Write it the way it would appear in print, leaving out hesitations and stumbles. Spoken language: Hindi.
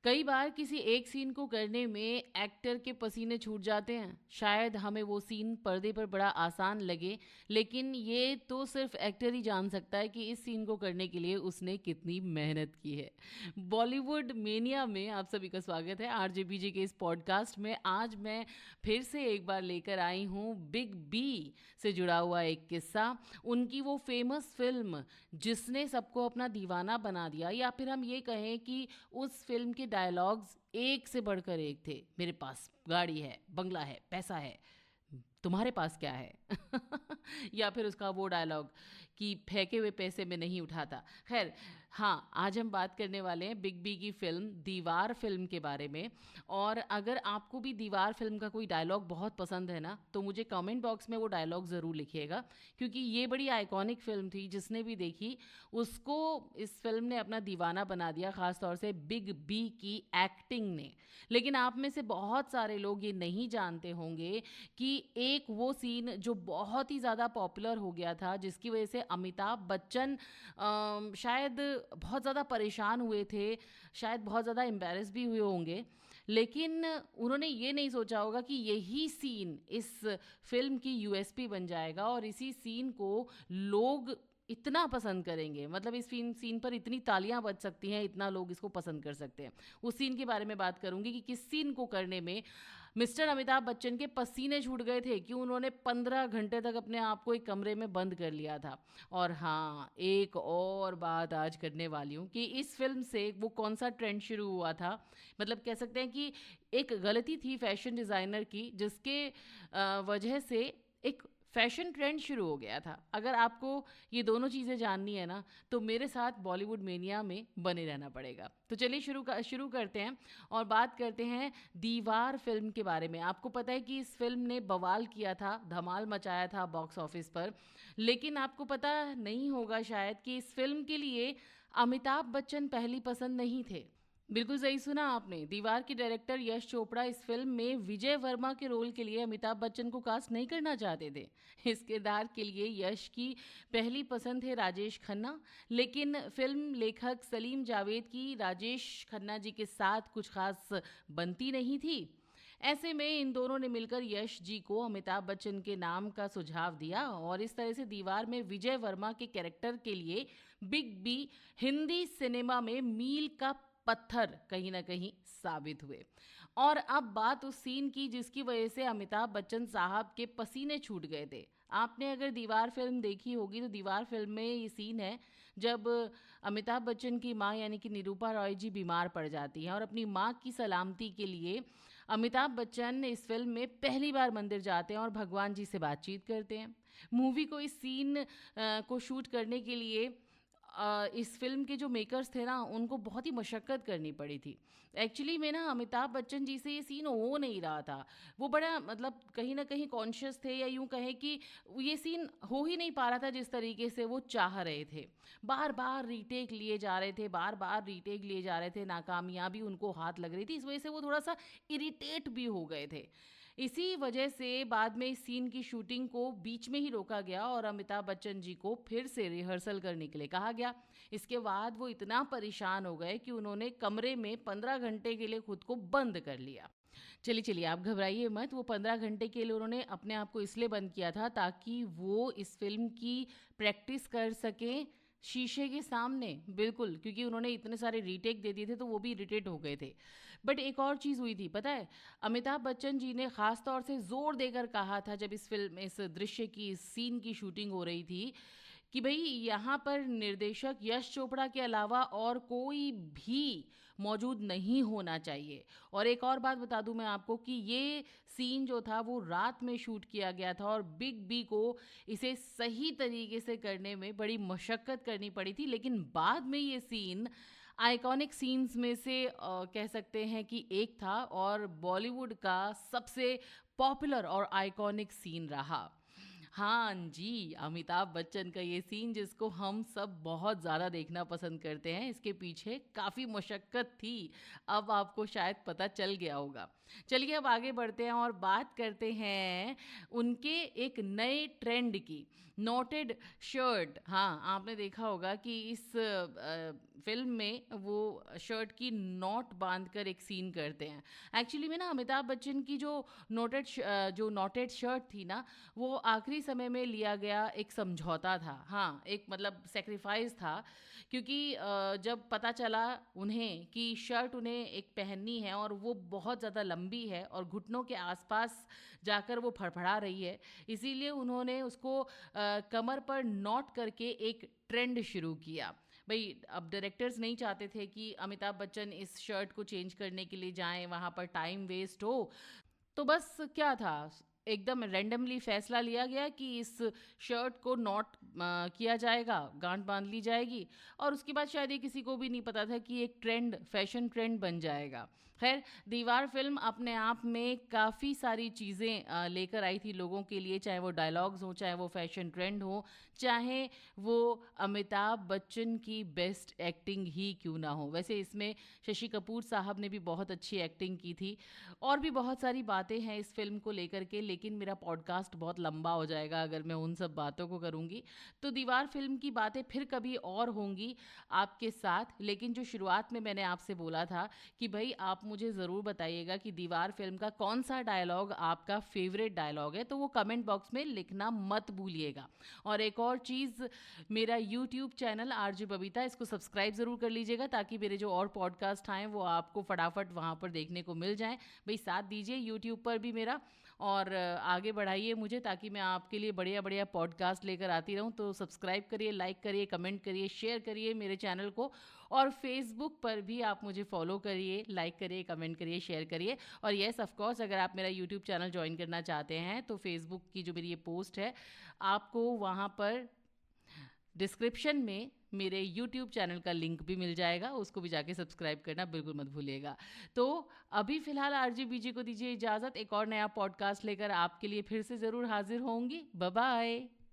कई बार किसी एक सीन को करने में एक्टर के पसीने छूट जाते हैं। शायद हमें वो सीन पर्दे पर बड़ा आसान लगे, लेकिन ये तो सिर्फ एक्टर ही जान सकता है कि इस सीन को करने के लिए उसने कितनी मेहनत की है। बॉलीवुड मेनिया में आप सभी का स्वागत है आरजेबीजे के इस पॉडकास्ट में। आज मैं फिर से एक बार लेकर आई हूँ बिग बी से जुड़ा हुआ एक किस्सा। उनकी वो फेमस फिल्म जिसने सबको अपना दीवाना बना दिया, या फिर हम ये कहें कि उस फिल्म के डायलॉग्स एक से बढ़कर एक थे। मेरे पास गाड़ी है, बंगला है, पैसा है, तुम्हारे पास क्या है? या फिर उसका वो डायलॉग कि फेंके हुए पैसे में नहीं उठाता। खैर, हाँ, आज हम बात करने वाले हैं बिग बी की फिल्म दीवार फिल्म के बारे में। और अगर आपको भी दीवार फिल्म का कोई डायलॉग बहुत पसंद है ना, तो मुझे कमेंट बॉक्स में वो डायलॉग ज़रूर लिखिएगा, क्योंकि ये बड़ी आइकॉनिक फिल्म थी। जिसने भी देखी उसको इस फिल्म ने अपना दीवाना बना दिया, ख़ासतौर से बिग बी की एक्टिंग ने। लेकिन आप में से बहुत सारे लोग ये नहीं जानते होंगे कि एक वो सीन जो बहुत ही ज़्यादा पॉपुलर हो गया था, जिसकी वजह से अमिताभ बच्चन शायद बहुत ज़्यादा परेशान हुए थे, शायद बहुत ज़्यादा एम्बैरेस भी हुए होंगे। लेकिन उन्होंने ये नहीं सोचा होगा कि यही सीन इस फिल्म की यूएसपी बन जाएगा और इसी सीन को लोग इतना पसंद करेंगे। मतलब इस सीन पर इतनी तालियां बज सकती हैं, इतना लोग इसको पसंद कर सकते हैं। उस सीन के बारे में बात करूंगी कि किस सीन को करने में मिस्टर अमिताभ बच्चन के पसीने छूट गए थे, कि उन्होंने 15 घंटे तक अपने आप को एक कमरे में बंद कर लिया था। और हाँ, एक और बात आज करने वाली हूँ कि इस फिल्म से वो कौन सा ट्रेंड शुरू हुआ था। मतलब कह सकते हैं कि एक गलती थी फैशन डिज़ाइनर की, जिसके वजह से एक फैशन ट्रेंड शुरू हो गया था। अगर आपको ये दोनों चीज़ें जाननी है ना, तो मेरे साथ बॉलीवुड मेनिया में बने रहना पड़ेगा। तो चलिए शुरू करते हैं और बात करते हैं दीवार फिल्म के बारे में। आपको पता है कि इस फिल्म ने बवाल किया था, धमाल मचाया था बॉक्स ऑफिस पर। लेकिन आपको पता नहीं होगा शायद कि इस फिल्म के लिए अमिताभ बच्चन पहली पसंद नहीं थे। बिल्कुल सही सुना आपने। दीवार के डायरेक्टर यश चोपड़ा इस फिल्म में विजय वर्मा के रोल के लिए अमिताभ बच्चन को कास्ट नहीं करना चाहते थे। इस किरदार के लिए यश की पहली पसंद थे राजेश खन्ना, लेकिन फिल्म लेखक सलीम जावेद की राजेश खन्ना जी के साथ कुछ खास बनती नहीं थी। ऐसे में इन दोनों ने मिलकर यश जी को अमिताभ बच्चन के नाम का सुझाव दिया और इस तरह से दीवार में विजय वर्मा के कैरेक्टर के लिए बिग बी हिंदी सिनेमा में मील का पत्थर कहीं ना कहीं साबित हुए। और अब बात उस सीन की जिसकी वजह से अमिताभ बच्चन साहब के पसीने छूट गए थे। आपने अगर दीवार फिल्म देखी होगी तो दीवार फिल्म में ये सीन है जब अमिताभ बच्चन की माँ यानी कि निरूपा रॉय जी बीमार पड़ जाती हैं और अपनी माँ की सलामती के लिए अमिताभ बच्चन इस फिल्म में पहली बार मंदिर जाते हैं और भगवान जी से बातचीत करते हैं। मूवी को इस सीन को शूट करने के लिए इस फिल्म के जो मेकर्स थे ना, उनको बहुत ही मशक्क़त करनी पड़ी थी। एक्चुअली में ना अमिताभ बच्चन जी से ये सीन हो नहीं रहा था। वो बड़ा मतलब कहीं ना कहीं कॉन्शियस थे, या यूं कहें कि ये सीन हो ही नहीं पा रहा था जिस तरीके से वो चाह रहे थे। बार बार रीटेक लिए जा रहे थे, बार बार रीटेक लिए जा रहे थे, नाकामयाबी उनको हाथ लग रही थी। इस वजह से वो थोड़ा सा इरिटेट भी हो गए थे। इसी वजह से बाद में इस सीन की शूटिंग को बीच में ही रोका गया और अमिताभ बच्चन जी को फिर से रिहर्सल करने के लिए कहा गया। इसके बाद वो इतना परेशान हो गए कि उन्होंने कमरे में 15 घंटे के लिए खुद को बंद कर लिया। चलिए चलिए, आप घबराइए मत। वो 15 घंटे के लिए उन्होंने अपने आप को इसलिए बंद किया था ताकि वो इस फिल्म की प्रैक्टिस कर सकें शीशे के सामने। बिल्कुल, क्योंकि उन्होंने इतने सारे रीटेक दे दिए थे तो वो भी इरिटेट हो गए थे। बट एक और चीज़ हुई थी, पता है? अमिताभ बच्चन जी ने ख़ास तौर से ज़ोर देकर कहा था जब इस दृश्य की, इस सीन की शूटिंग हो रही थी, कि भाई यहाँ पर निर्देशक यश चोपड़ा के अलावा और कोई भी मौजूद नहीं होना चाहिए। और एक और बात बता दूं मैं आपको कि ये सीन जो था वो रात में शूट किया गया था और बिग बी को इसे सही तरीके से करने में बड़ी मशक्क़त करनी पड़ी थी। लेकिन बाद में ये सीन आइकॉनिक सीन्स में से कह सकते हैं कि एक था और बॉलीवुड का सबसे पॉपुलर और आइकॉनिक सीन रहा। हाँ जी, अमिताभ बच्चन का ये सीन जिसको हम सब बहुत ज़्यादा देखना पसंद करते हैं, इसके पीछे काफ़ी मशक्क़त थी। अब आपको शायद पता चल गया होगा। चलिए अब आगे बढ़ते हैं और बात करते हैं उनके एक नए ट्रेंड की, नॉटेड शर्ट। हाँ, आपने देखा होगा कि इस फिल्म में वो शर्ट की नॉट बांधकर एक सीन करते हैं। एक्चुअली में ना अमिताभ बच्चन की जो नॉटेड शर्ट थी ना, वो आखिरी समय में लिया गया एक समझौता था। हाँ, एक मतलब सेक्रीफाइस था, क्योंकि जब पता चला उन्हें कि शर्ट उन्हें एक पहननी है और वो बहुत ज़्यादा लंबी है और घुटनों के आसपास जाकर वो फड़फड़ा रही है, इसीलिए उन्होंने उसको कमर पर नॉट करके एक ट्रेंड शुरू किया। भाई, अब डायरेक्टर्स नहीं चाहते थे कि अमिताभ बच्चन इस शर्ट को चेंज करने के लिए जाएं, वहाँ पर टाइम वेस्ट हो। तो बस क्या था, एकदम रैंडमली फैसला लिया गया कि इस शर्ट को नॉट किया जाएगा, गांठ बांध ली जाएगी, और उसके बाद शायद ये किसी को भी नहीं पता था कि एक ट्रेंड, फैशन ट्रेंड बन जाएगा। खैर, दीवार फिल्म अपने आप में काफ़ी सारी चीज़ें लेकर आई थी लोगों के लिए, चाहे वो डायलॉग्स हो, चाहे वो फैशन ट्रेंड हो, चाहे वो अमिताभ बच्चन की बेस्ट एक्टिंग ही क्यों ना हो। वैसे इसमें शशि कपूर साहब ने भी बहुत अच्छी एक्टिंग की थी। और भी बहुत सारी बातें हैं इस फिल्म को लेकर के, लेकिन मेरा पॉडकास्ट बहुत लंबा हो जाएगा अगर मैं उन सब बातों को करूँगी। तो दीवार फिल्म की बातें फिर कभी और होंगी आपके साथ। लेकिन जो शुरुआत में मैंने आपसे बोला था कि भाई आप मुझे ज़रूर बताइएगा कि दीवार फिल्म का कौन सा डायलॉग आपका फेवरेट डायलॉग है, तो वो कमेंट बॉक्स में लिखना मत भूलिएगा। और एक और चीज़, मेरा यूट्यूब चैनल आरजे बबीता, इसको सब्सक्राइब ज़रूर कर लीजिएगा ताकि मेरे जो और पॉडकास्ट आएँ वो आपको फटाफट वहाँ पर देखने को मिल जाएँ। भाई साथ दीजिए यूट्यूब पर भी मेरा, और आगे बढ़ाइए मुझे ताकि मैं आपके लिए बढ़िया बढ़िया पॉडकास्ट लेकर आती रहूं। तो सब्सक्राइब करिए, लाइक करिए, कमेंट करिए, शेयर करिए मेरे चैनल को। और फेसबुक पर भी आप मुझे फॉलो करिए, लाइक करिए, कमेंट करिए, शेयर करिए। और येस, ऑफ कोर्स, अगर आप मेरा यूट्यूब चैनल ज्वाइन करना चाहते हैं तो फेसबुक की जो मेरी ये पोस्ट है, आपको वहाँ पर डिस्क्रिप्शन में मेरे यूट्यूब चैनल का लिंक भी मिल जाएगा, उसको भी जाके सब्सक्राइब करना बिल्कुल मत भूलिएगा। तो अभी फ़िलहाल आरजे बीजी को दीजिए इजाज़त, एक और नया पॉडकास्ट लेकर आपके लिए फिर से ज़रूर हाजिर होंगी। Bye bye.